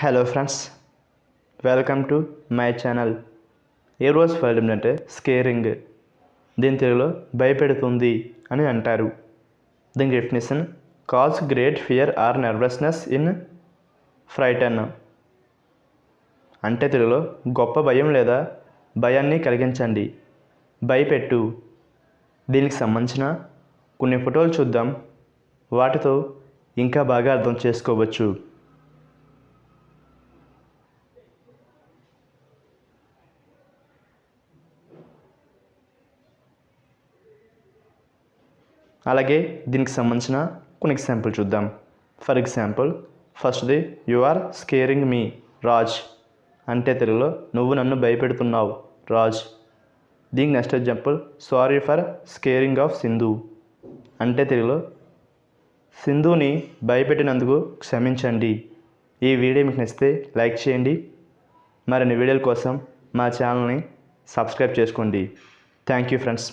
Hello friends, welcome to my channel. ఏ రోజు word ఏంటంటే స్కేరింగ్. దీని తెలుగులో భయపెడుతుంది అని అంటారు. దీని definition cause great fear or nervousness in ఫ్రైటన్. అంటే తెలుగులో గొప్ప భయం లేదా భయాన్ని కలిగించండి, భయపెట్టు. దీనికి సంబంధించిన కొన్ని ఫోటోలు చూద్దాం. వాటితో ఇంకా బాగా అర్థం చేసుకోవచ్చు. అలాగే దీనికి సంబంధించిన కొన్ని ఎగ్జాంపుల్ చూద్దాం. ఫర్ ఎగ్జాంపుల్, ఫస్ట్ది యు ఆర్ స్కేరింగ్ మీ రాజ్. అంటే తెలుగులో నువ్వు నన్ను భయపెడుతున్నావు రాజ్. దీనికి next example sorry for scaring of Sindhu. అంటే తెలుగులో సింధుని భయపెట్టినందుకు క్షమించండి. ఈ వీడియో మీకు నచ్చితే లైక్ చేయండి. మరిన్ని వీడియోల కోసం మా ఛానల్ని సబ్స్క్రైబ్ చేసుకోండి. Thank you friends.